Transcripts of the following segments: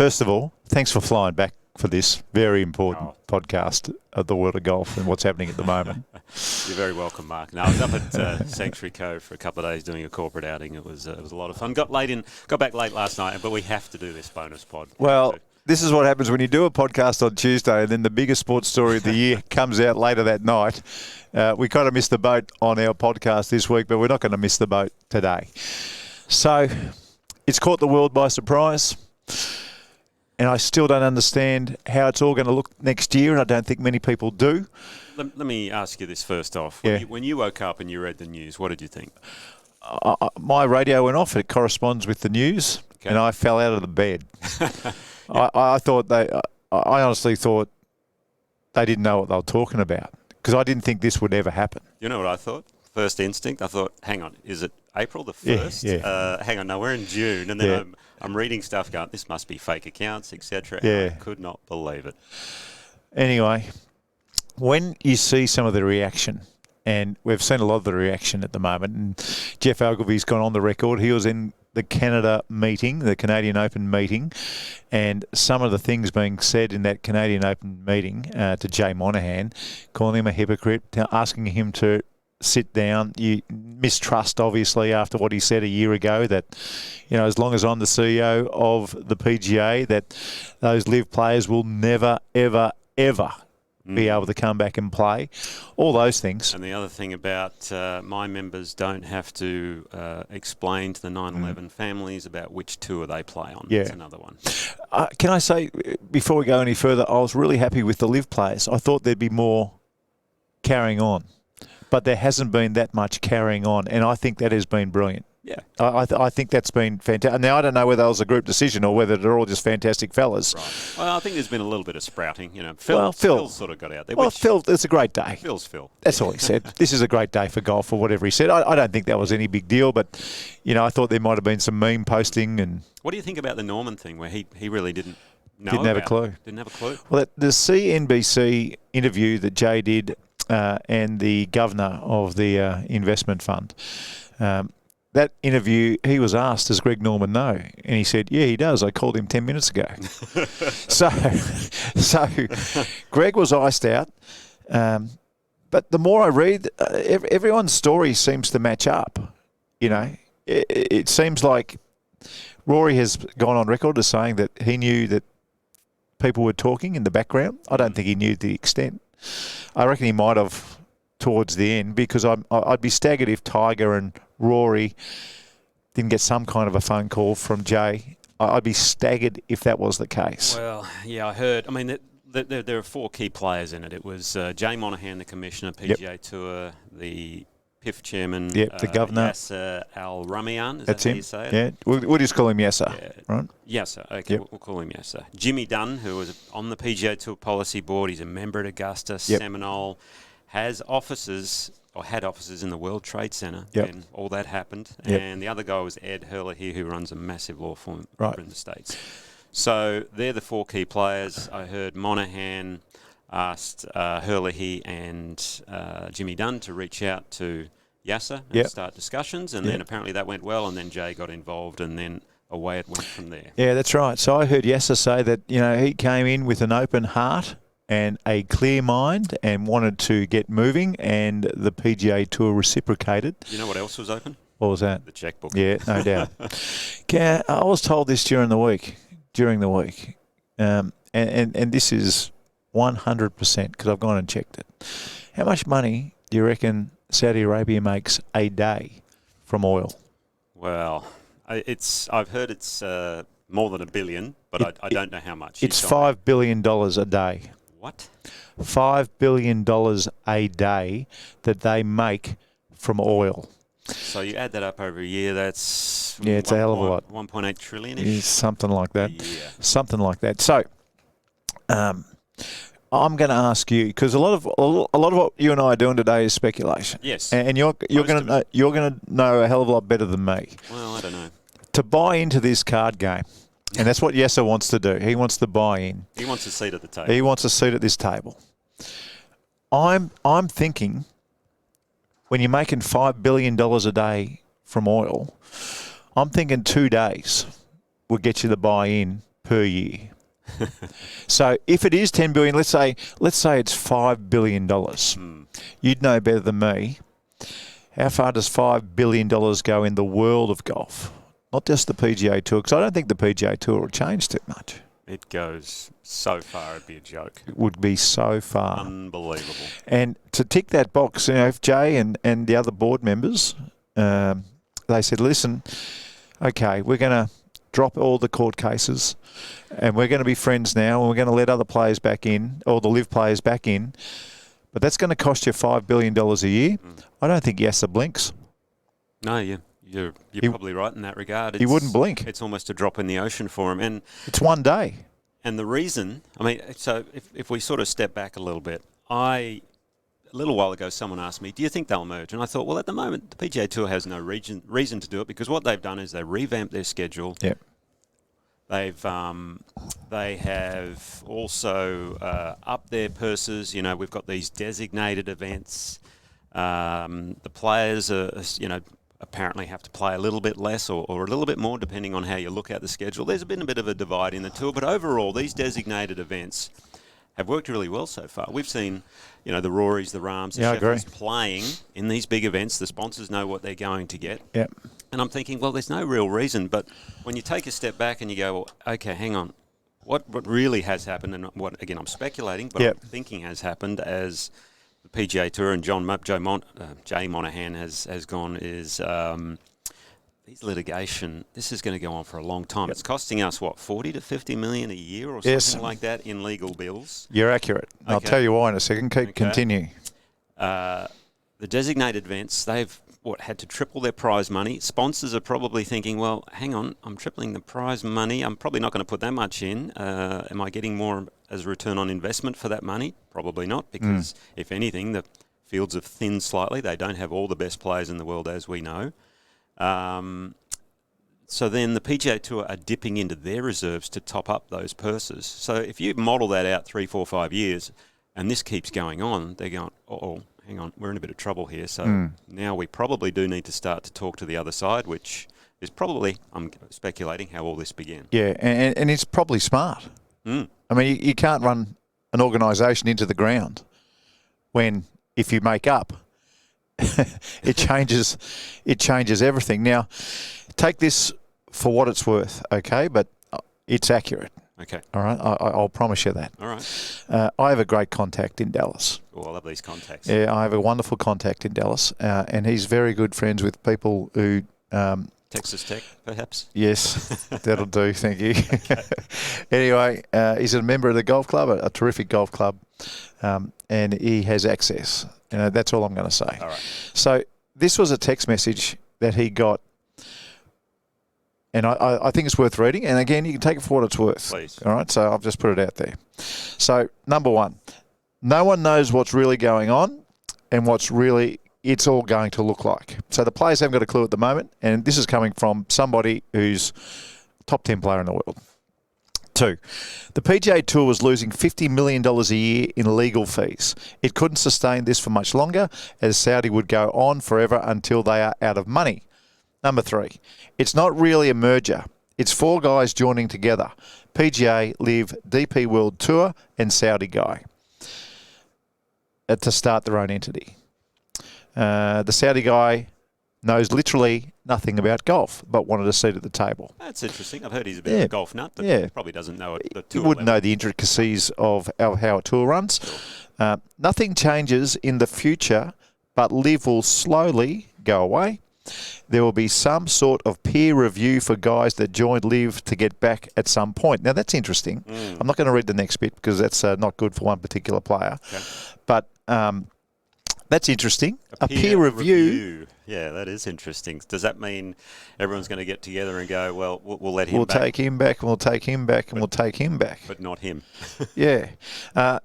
First of all, thanks for flying back for this very important podcast of the world of golf and what's happening at the moment. You're very welcome, Mark. No, I was up at Sanctuary Cove for a couple of days doing a corporate outing. It was a lot of fun. Got back late last night, but we have to do this bonus pod. Well, this is what happens when you do a podcast on Tuesday and then the biggest sports story of the year comes out later that night. We kind of missed the boat on our podcast this week, but we're not going to miss the boat today. So it's caught the world by surprise. And I still don't understand how it's all going to look next year, and I don't think many people do. Let me ask you this first off. When you woke up and you read the news, what did you think? My radio went off. It corresponds with the news, and I fell out of the bed. I honestly thought they didn't know what they were talking about because I didn't think this would ever happen. You know what I thought? First instinct, I thought, hang on, is it April the 1st? Yeah. Hang on, no, we're in June. And then I'm reading stuff going, this must be fake accounts, etc. Yeah. I could not believe it. Anyway, when you see some of the reaction, and we've seen a lot of the reaction at the moment, and Jeff Ogilvy's gone on the record. He was in the Canada meeting, the Canadian Open meeting, and some of the things being said in that Canadian Open meeting to Jay Monahan, calling him a hypocrite, asking him to sit down. You mistrust, obviously, after what he said a year ago, that, you know, as long as I'm the CEO of the PGA, that those LIV players will never, ever, ever be able to come back and play. All those things. And the other thing about my members don't have to explain to the 9/11 families about which tour they play on. Yeah. That's another one. Can I say, before we go any further, I was really happy with the LIV players. I thought there'd be more carrying on. But there hasn't been that much carrying on, and I think that has been brilliant. Yeah. I think that's been fantastic. Now, I don't know whether it was a group decision or whether they're all just fantastic fellas. Right. Well, I think there's been a little bit of sprouting. You know, Phil sort of got out there. Well, Phil, it's a great day. Phil's Phil. That's all he said. This is a great day for golf or whatever he said. I don't think that was any big deal, but, you know, I thought there might have been some meme posting. And what do you think about the Norman thing where he really didn't know Didn't have a clue. Didn't have a clue? Well, the CNBC interview that Jay did and the governor of the investment fund, that interview, he was asked, does Greg Norman know? And he said, yeah, he does. I called him 10 minutes ago. so Greg was iced out. But the more I read, everyone's story seems to match up. You know, it seems like Rory has gone on record as saying that he knew that people were talking in the background. I don't think he knew the extent. I reckon he might have towards the end, because I'd be staggered if Tiger and Rory didn't get some kind of a phone call from Jay. I'd be staggered if that was the case. Well, yeah, I heard. I mean, there are four key players in it. It was Jay Monahan, the commissioner, PGA Tour, the PIF chairman, the governor, Yasser Al-Rumayyan. Is That's that how him. you say it? Yeah, we'll just call him Yasser, right? Yasser, okay, we'll call him Yasser. Jimmy Dunn, who was on the PGA Tour policy board, he's a member at Augusta, Seminole, has offices, or had offices in the World Trade Center when all that happened. And the other guy was Ed Herlihy, who runs a massive law firm over in the States. So they're the four key players. I heard Monahan asked Herlihy and Jimmy Dunn to reach out to Yasser and start discussions, and then apparently that went well, and then Jay got involved, and then away it went from there. Yeah, that's right. So I heard Yasser say that, you know, he came in with an open heart and a clear mind and wanted to get moving, and the PGA Tour reciprocated. You know what else was open? What was that? The checkbook. Yeah, no doubt. I was told this during the week, and this is 100% because I've gone and checked it. How much money do you reckon Saudi Arabia makes a day from oil? Well, I've heard it's more than $1 billion, but I don't know how much. It's $5 billion a day. What? $5 billion a day that they make from oil. So you add that up over a year, that's... Yeah, it's a hell of a lot. 1.8 trillion-ish? Something like that. Yeah. Something like that. So, I'm going to ask you, because a lot of what you and I are doing today is speculation. Yes. And you're going to know a hell of a lot better than me. Well, I don't know. To buy into this card game, and that's what Yasser wants to do. He wants to buy in. He wants a seat at the table. He wants a seat at this table. I'm thinking, when you're making $5 billion a day from oil, I'm thinking 2 days will get you the buy-in per year. So if it is 10 billion, let's say it's $5 billion. You'd know better than me. How far does $5 billion go in the world of golf? Not just the PGA Tour, because I don't think the PGA Tour will change too much. It goes so far, it'd be a joke. It would be so far. Unbelievable. And to tick that box, if Jay and the other board members, they said, listen, okay, we're going to drop all the court cases and we're going to be friends now and we're going to let other players back in, or the LIV players back in, but that's going to cost you $5 billion a year. I don't think Yasser blinks. No, you're probably right in that regard. He wouldn't blink. It's almost a drop in the ocean for him. And it's one day. And the reason, so if we sort of step back a little bit, a little while ago someone asked me, do you think they'll merge? And I thought, well, at the moment, the PGA Tour has no reason to do it, because what they've done is they revamped their schedule. Yep. They have also upped their purses. We've got these designated events. The players are, apparently have to play a little bit less or a little bit more, depending on how you look at the schedule. There's been a bit of a divide in the tour, but overall, these designated events have worked really well so far. We've seen, the Rorys, the Rahms, the Sheffers playing in these big events. The sponsors know what they're going to get. Yep. And I'm thinking, well, there's no real reason. But when you take a step back and you go, well, okay, hang on. What really has happened, and what, again, I'm speculating, but I'm thinking has happened as the PGA Tour and Jay Monahan has gone, is these litigation, this is going to go on for a long time. It's costing us, 40 to 50 million a year or something like that in legal bills? You're accurate. Okay. I'll tell you why in a second. Continue. The designated events, they've had to triple their prize money. Sponsors are probably thinking, well, hang on, I'm tripling the prize money. I'm probably not going to put that much in. Am I getting more as a return on investment for that money? Probably not, because if anything, the fields have thinned slightly. They don't have all the best players in the world, as we know. So then the PGA Tour are dipping into their reserves to top up those purses. So if you model that out 3, 4, 5 years, and this keeps going on, they're going, hang on, we're in a bit of trouble here. So now we probably do need to start to talk to the other side, which is probably, I'm speculating, how all this began. Yeah, and it's probably smart. I mean, you can't run an organisation into the ground when, if you make up, it changes everything. Now, take this for what it's worth, okay? But it's accurate. Okay. All right. I'll promise you that. All right. I have a great contact in Dallas. Oh, I love these contacts. Yeah, I have a wonderful contact in Dallas, and he's very good friends with people who. Texas Tech, perhaps? Yes, that'll do. Thank you. Anyway, he's a member of the golf club, a terrific golf club, and he has access. That's all I'm going to say. All right. So this was a text message that he got, and I think it's worth reading. And again, you can take it for what it's worth. Please. All right, so I've just put it out there. So, number one, no one knows what's really going on and it's all going to look like. So the players haven't got a clue at the moment, and this is coming from somebody who's top 10 player in the world. 2, the PGA Tour was losing $50 million a year in legal fees. It couldn't sustain this for much longer, as Saudi would go on forever until they are out of money. Number 3, it's not really a merger. It's 4 guys joining together. PGA, LIV, DP World Tour and Saudi guy to start their own entity. The Saudi guy knows literally nothing about golf, but wanted a seat at the table. That's interesting. I've heard he's a bit of a golf nut, but he probably doesn't know it. He wouldn't know the intricacies of how a tour runs. Nothing changes in the future, but LIV will slowly go away. There will be some sort of peer review for guys that joined LIV to get back at some point. Now, that's interesting. I'm not going to read the next bit because that's not good for one particular player. Okay. But that's interesting. A peer review. Yeah, that is interesting. Does that mean everyone's going to get together and go, well, we'll let him back? We'll take him back, and we'll take him back, and we'll take him back. But not him. Yeah.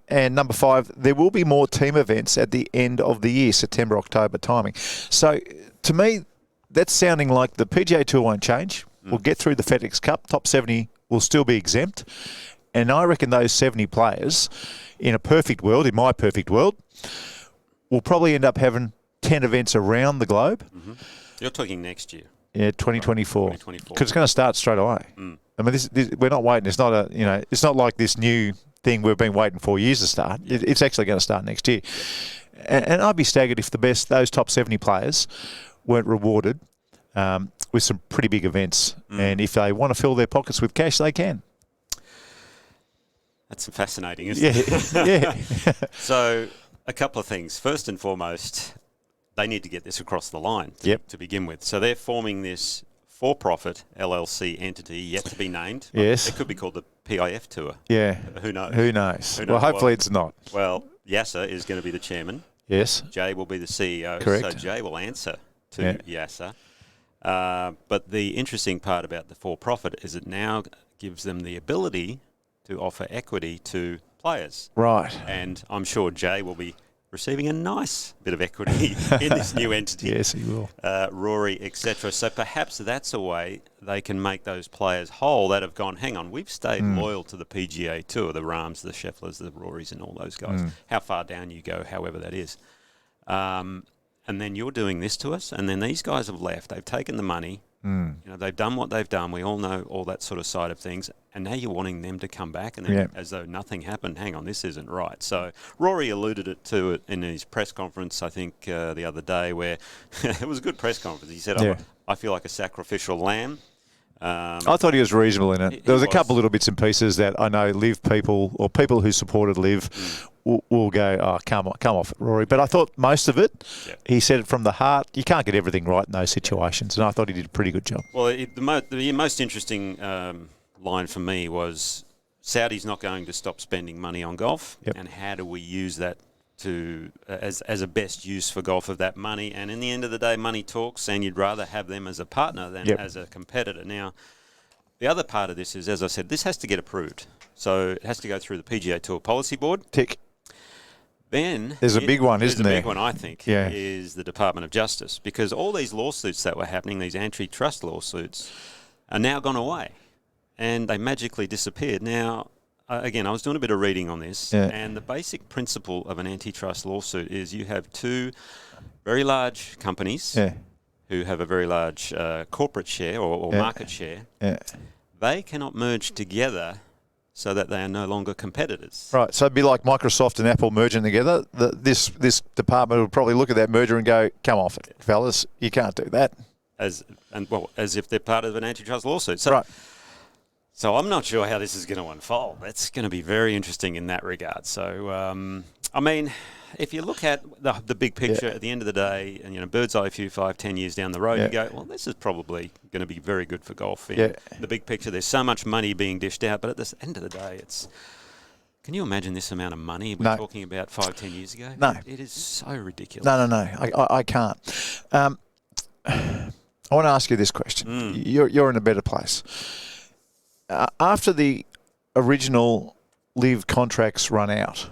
And number 5, there will be more team events at the end of the year, September, October timing. So, to me, that's sounding like the PGA Tour won't change. We'll get through the FedEx Cup. Top 70 will still be exempt. And I reckon those 70 players, in a perfect world, in my perfect world, will probably end up having 10 events around the globe. You're talking next year. Yeah, 2024. 2024. Because it's going to start straight away. I mean, we're not waiting. It's not it's not like this new thing we've been waiting 4 years to start. It's actually going to start next year. And I'd be staggered if those top 70 players weren't rewarded with some pretty big events. And if they want to fill their pockets with cash, they can. That's fascinating, isn't it? Yeah. So a couple of things. First and foremost, they need to get this across the line to begin with. So they're forming this for-profit LLC entity yet to be named. Yes. It could be called the PIF Tour. Yeah. Who knows? Who knows? Well, hopefully it's not. Well, Yasser is going to be the chairman. Yes. Jay will be the CEO. Correct. So Jay will answer to Yasser. But the interesting part about the for-profit is it now gives them the ability to offer equity to players. Right. And I'm sure Jay will be receiving a nice bit of equity in this new entity. Yes, he will. Rory, etc. So perhaps that's a way they can make those players whole that have gone, hang on, we've stayed loyal to the PGA Tour, the Rahms, the Schefflers, the Rorys and all those guys. How far down you go, however that is. And then you're doing this to us, and then these guys have left. They've taken the money. They've done what they've done. We all know all that sort of side of things. And now you're wanting them to come back, and then as though nothing happened. Hang on, this isn't right. So Rory alluded to it in his press conference, I think, the other day, where it was a good press conference. He said, I feel like a sacrificial lamb. I thought he was reasonable in it. There was a couple little bits and pieces that I know LIV people or people who supported LIV will go, oh, come off it, Rory. But I thought most of it, he said it from the heart. You can't get everything right in those situations, and I thought he did a pretty good job. Well, the most interesting line for me was Saudi's not going to stop spending money on golf, and how do we use that to as a best use for golf of that money? And in the end of the day, money talks, and you'd rather have them as a partner than as a competitor. Now, the other part of this is, as I said, this has to get approved. So it has to go through the PGA Tour Policy Board. Tick. Then there's a big one, isn't there? The big one, I think, is the Department of Justice, because all these lawsuits that were happening, these antitrust lawsuits, are now gone away, and they magically disappeared. Now, again, I was doing a bit of reading on this, and the basic principle of an antitrust lawsuit is you have two very large companies who have a very large corporate share or market share. They cannot merge together so that they are no longer competitors. Right, so it'd be like Microsoft and Apple merging together. This department would probably look at that merger and go, come off it, fellas, you can't do that. As if they're part of an antitrust lawsuit. So, right. So I'm not sure how this is going to unfold. It's going to be very interesting in that regard. So, I mean, if you look at the big picture at the end of the day, and bird's eye view 5-10 years down the road, you go, well, this is probably going to be very good for golf. In the big picture, there's so much money being dished out, but at the end of the day, it's. Can you imagine this amount of money we're talking about 5-10 years ago? No, it is so ridiculous. No, I can't. I want to ask you this question. You're in a better place. After the original LIV contracts run out,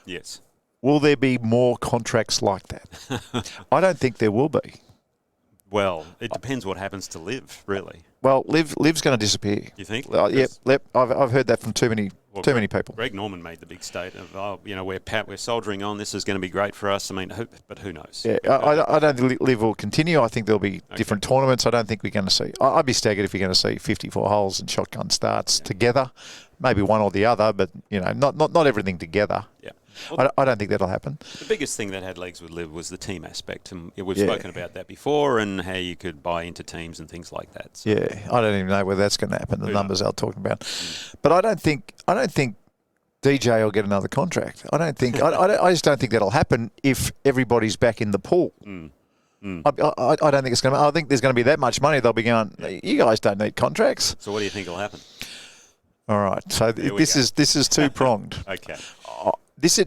yes. Will there be more contracts like that? I don't think there will be. Well, it depends what happens to LIV, really. Well, LIV's going to disappear. You think? Yep. I've heard that from too many people. Greg Norman made the big statement of, we're soldiering on. This is going to be great for us. I mean, but who knows? Yeah, I don't think LIV will continue. I think there'll be different tournaments. I don't think we're going to see. I'd be staggered if you're going to see 54 holes and shotgun starts together. Maybe one or the other, but not everything together. Yeah. Well, I don't think that'll happen. The biggest thing that had legs with LIV was the team aspect, and we've spoken about that before, and how you could buy into teams and things like that. So. Yeah, I don't even know whether that's going to happen. The numbers I was talking about, but I don't think DJ will get another contract. I don't think. I just don't think that'll happen if everybody's back in the pool. I don't think it's going to. I think there's going to be that much money. They'll be going. You guys don't need contracts. So what do you think will happen? All right. So this is two pronged. Okay. This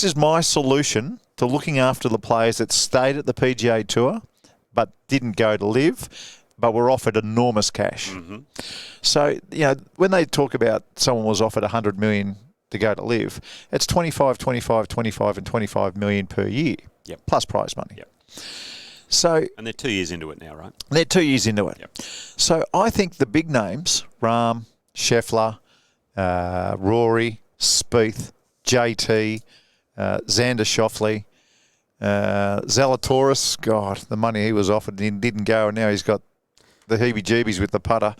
is my solution to looking after the players that stayed at the PGA Tour but didn't go to LIV, but were offered enormous cash. Mm-hmm. So, when they talk about someone was offered $100 million to go to LIV, it's 25, 25, 25 and 25 million per year, plus prize money. Yep. So, and they're 2 years into it now, right? They're 2 years into it. Yep. So I think the big names, Rahm, Scheffler, Rory, Spieth, JT, Xander Schauffele, Zalatoris, God, the money he was offered and didn't go, and now he's got the heebie-jeebies with the putter.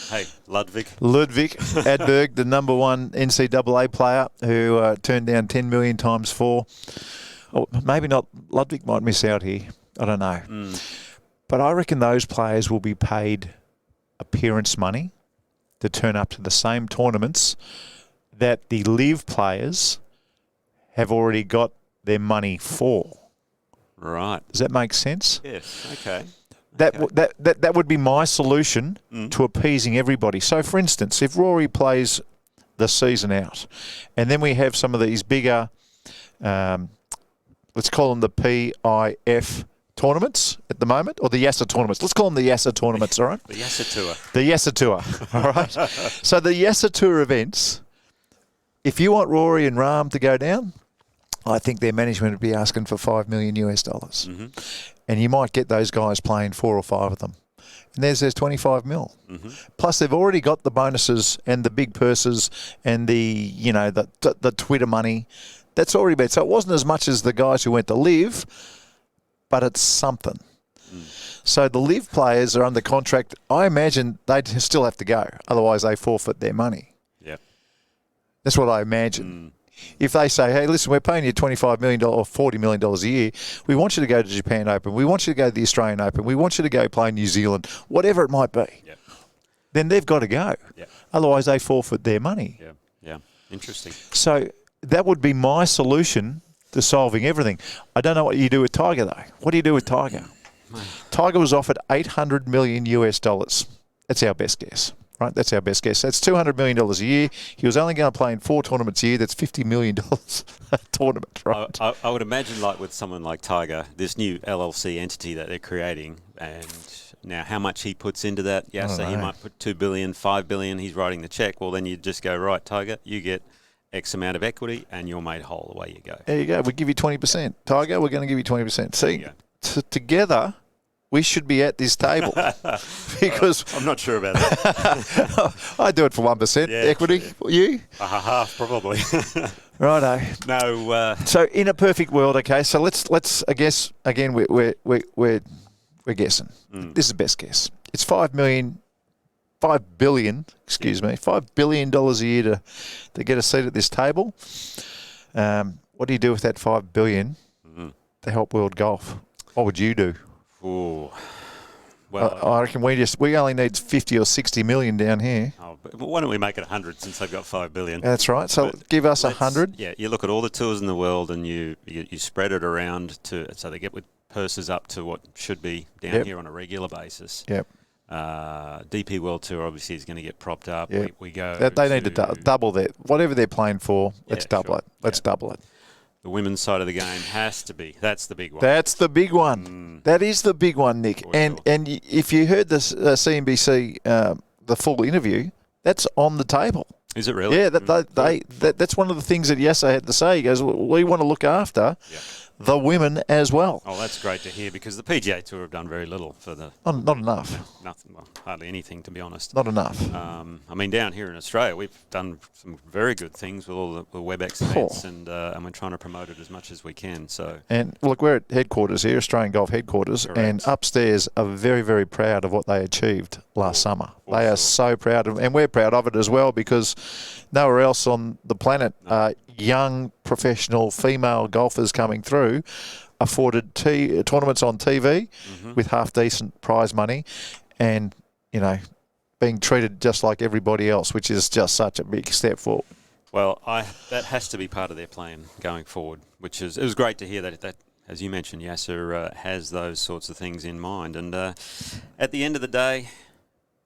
Hey, Ludwig Adberg, the number one NCAA player who turned down 10 million times 4. Or maybe not. Ludwig might miss out here. I don't know. But I reckon those players will be paid appearance money to turn up to the same tournaments that the LIV players have already got their money for. Right. Does that make sense? Yes. Okay. That would be my solution to appeasing everybody. So, for instance, if Rory plays the season out, and then we have some of these bigger, let's call them the PIF tournaments at the moment, or the Yasser tournaments. Let's call them the Yasser tournaments, all right? The Yasser Tour. The Yasser Tour, all right? So the Yasser Tour events, if you want Rory and Rahm to go down, I think their management would be asking for $5 million US. And you might get those guys playing 4 or 5 of them. And there's 25 mil. Plus they've already got the bonuses and the big purses and the Twitter money. That's already been. So it wasn't as much as the guys who went to LIV, but it's something. So the LIV players are under contract. I imagine they'd still have to go. Otherwise they forfeit their money. Yep. That's what I imagine. If they say, hey, listen, we're paying you $25 million or $40 million a year. We want you to go to Japan Open. We want you to go to the Australian Open. We want you to go play New Zealand, whatever it might be. Yep. Then they've got to go. Yep. Otherwise they forfeit their money. Yeah. Interesting. So that would be my solution to solving everything. I don't know what you do with Tiger, though. What do you do with Tiger? Tiger was offered $800 million US. That's our best guess, right? That's our best guess. That's $200 million a year. He was only going to play in 4 tournaments a year. That's $50 million a tournament, right? I would imagine, like with someone like Tiger, this new LLC entity that they're creating, and now how much he puts into that. Yeah, so he might put $2 billion, $5 billion. He's writing the check. Well, then you just go, right, Tiger, you get X amount of equity, and you're made whole. Away you go. There you go. We give you 20%. Tiger, we're going to give you 20%. See, together, we should be at this table because I'm not sure about that. I do it for 1% equity. True. You? Half probably. Righto. No. So in a perfect world, okay. So let's. I guess again we're guessing. This is best guess. It's $5 billion. Excuse me, $5 billion a year to get a seat at this table. What do you do with that $5 billion to help world golf? What would you do? Ooh. Well, I reckon we only need 50 or 60 million down here. Oh, but why don't we make it 100 since they've got $5 billion? That's right. So give us 100. Yeah, you look at all the tours in the world and you spread it around so they get with purses up to what should be down here on a regular basis. Yep. DP World Tour obviously is going to get propped up. Yep. We go. They need to double that. Whatever they're playing for, let's double it. Let's double it. The women's side of the game has to be. That's the big one. That's the big one. That is the big one, Nick. And if you heard this CNBC, the full interview, that's on the table. Is it really? Yeah, that's one of the things that Yasser had to say. He goes, we want to look after the women as well. Oh, that's great to hear because the PGA Tour have done very little for the... Not enough. Nothing, well, hardly anything, to be honest. Not enough. I mean, down here in Australia, we've done some very good things with all the WebEx events and we're trying to promote it as much as we can. So. And look, we're at headquarters here, Australian Golf headquarters, and upstairs are very, very proud of what they achieved last summer. They are so proud of, and we're proud of it as well because nowhere else on the planet young professional female golfers coming through afforded tournaments on TV with half decent prize money and, being treated just like everybody else, which is just such a big step forward. Well, that has to be part of their plan going forward, it was great to hear that as you mentioned, Yasser has those sorts of things in mind. And at the end of the day,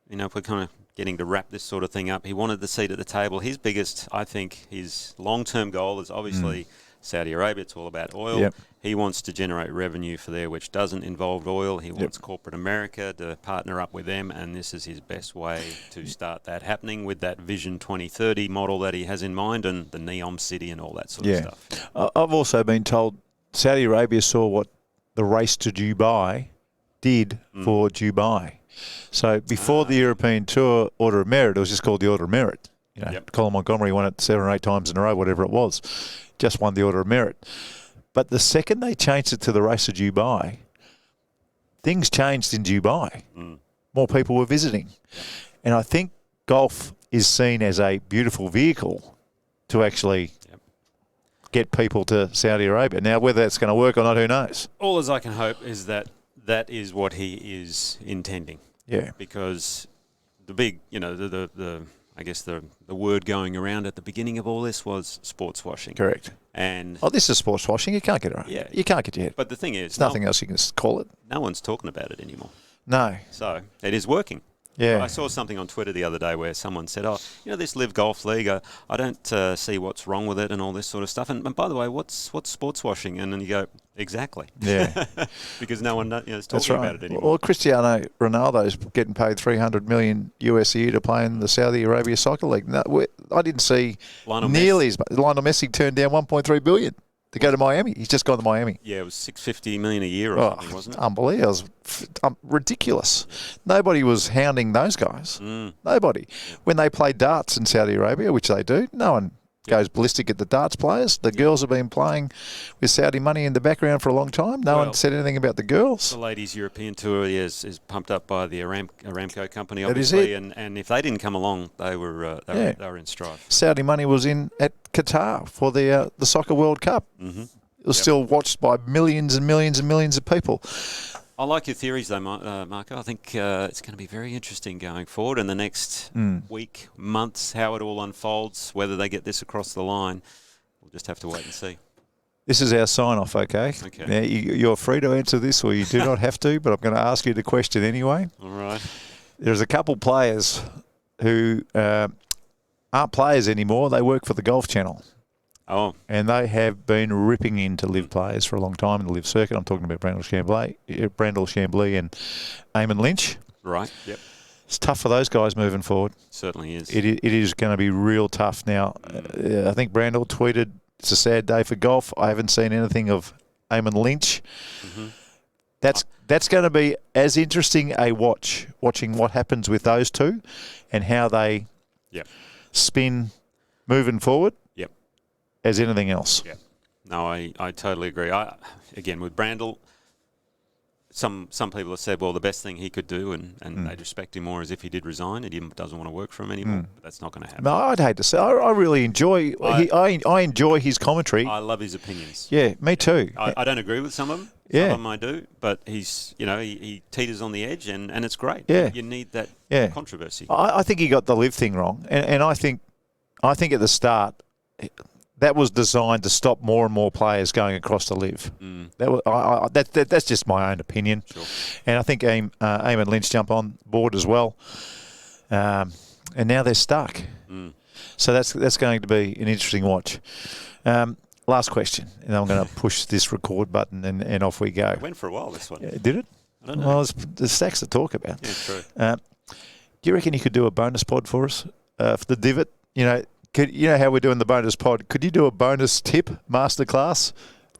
if we're kind of getting to wrap this sort of thing up, he wanted the seat at the table. His biggest, I think, his long-term goal is obviously Saudi Arabia. It's all about oil. Yep. He wants to generate revenue for there, which doesn't involve oil. He wants corporate America to partner up with them, and this is his best way to start that happening with that Vision 2030 model that he has in mind and the Neom City and all that sort of stuff. I've also been told Saudi Arabia saw what the race to Dubai did for Dubai. So before the European Tour Order of Merit, it was just called the Order of Merit. Colin Montgomery won it 7 or 8 times in a row, whatever it was. Just won the Order of Merit. But the second they changed it to the Race of Dubai, things changed in Dubai. more people were visiting. And I think golf is seen as a beautiful vehicle to actually get people to Saudi Arabia. Now, whether that's going to work or not, who knows? All as I can hope is that that is what he is intending. Yeah. Because the big, I guess the word going around at the beginning of all this was sports washing. Correct. And this is sports washing. You can't get it right. Yeah. You can't get your head. But the thing is, there's nothing else you can call it. No one's talking about it anymore. No. So it is working. Yeah. I saw something on Twitter the other day where someone said, this Live Golf League, I don't see what's wrong with it and all this sort of stuff. And by the way, what's sports washing? And then you go, exactly. Yeah. Because no one is talking about it anymore. Well, Cristiano Ronaldo's getting paid $300 million US a year to play in the Saudi Arabia Soccer League. No, I didn't see Lionel Messi turned down $1.3 billion to go to Miami. He's just gone to Miami. Yeah, it was $650 million a year or something, wasn't it? Unbelievable. It was ridiculous. Nobody was hounding those guys. Nobody. When they play darts in Saudi Arabia, which they do, no one goes ballistic at the darts players. The girls have been playing with Saudi money in the background for a long time. No one said anything about the girls. The ladies' European tour is pumped up by the Aramco company, obviously, and if they didn't come along, they were in strife. Saudi money was in at Qatar for the Soccer World Cup. Mm-hmm. It was still watched by millions and millions and millions of people. I like your theories, though, Marco. I think it's going to be very interesting going forward in the next week, months, how it all unfolds, whether they get this across the line. We'll just have to wait and see. This is our sign-off, okay? Okay. Now, you're free to answer this or you do not have to, but I'm going to ask you the question anyway. All right. There's a couple players who aren't players anymore. They work for the Golf Channel. Oh. And they have been ripping into LIV players for a long time in the LIV circuit. I'm talking about Brandel Chambly and Eamon Lynch. Right, yep. It's tough for those guys moving forward. Certainly is. It is going to be real tough now. I think Brandel tweeted, it's a sad day for golf. I haven't seen anything of Eamon Lynch. Mm-hmm. That's going to be as interesting a watching what happens with those two and how they spin moving forward. As anything else. Yeah. No, I totally agree. Again, with Brandel, some people have said, well, the best thing he could do, and they'd respect him more as if he did resign. He doesn't want to work for him anymore. But that's not going to happen. No, I'd hate to say. I really enjoy. I enjoy his commentary. I love his opinions. Yeah, me too. I don't agree with some of them. Some of them I do, but he's he teeters on the edge, and it's great. Yeah. You need that controversy. I think he got the LIV thing wrong, and I think at the start. That was designed to stop more and more players going across to LIV. That's just my own opinion. Sure. And I think Eamon Lynch jumped on board as well. And now they're stuck. So that's going to be an interesting watch. Last question, and I'm going to push this record button and off we go. It went for a while, this one. Did it? I don't know. Well, there's stacks to talk about. Yeah, true. Do you reckon you could do a bonus pod for us for the divot? You know how we're doing the bonus pod. Could you do a bonus tip masterclass?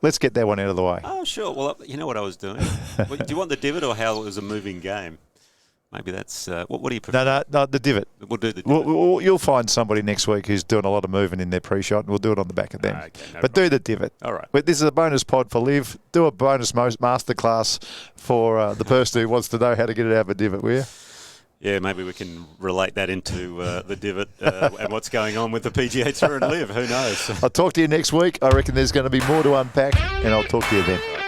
Let's get that one out of the way. Oh, sure. Well, you know what I was doing? Do you want the divot or how it was a moving game? Maybe that's what do you prefer? No, the divot. We'll do the divot. You'll find somebody next week who's doing a lot of moving in their pre-shot, and we'll do it on the back of them. Okay, no but problem. do the divot. All right. But this is a bonus pod for LIV. Do a bonus masterclass for the person who wants to know how to get it out of a divot, will you? Yeah, maybe we can relate that into the divot and what's going on with the PGA Tour and LIV. Who knows? I'll talk to you next week. I reckon there's going to be more to unpack, and I'll talk to you then.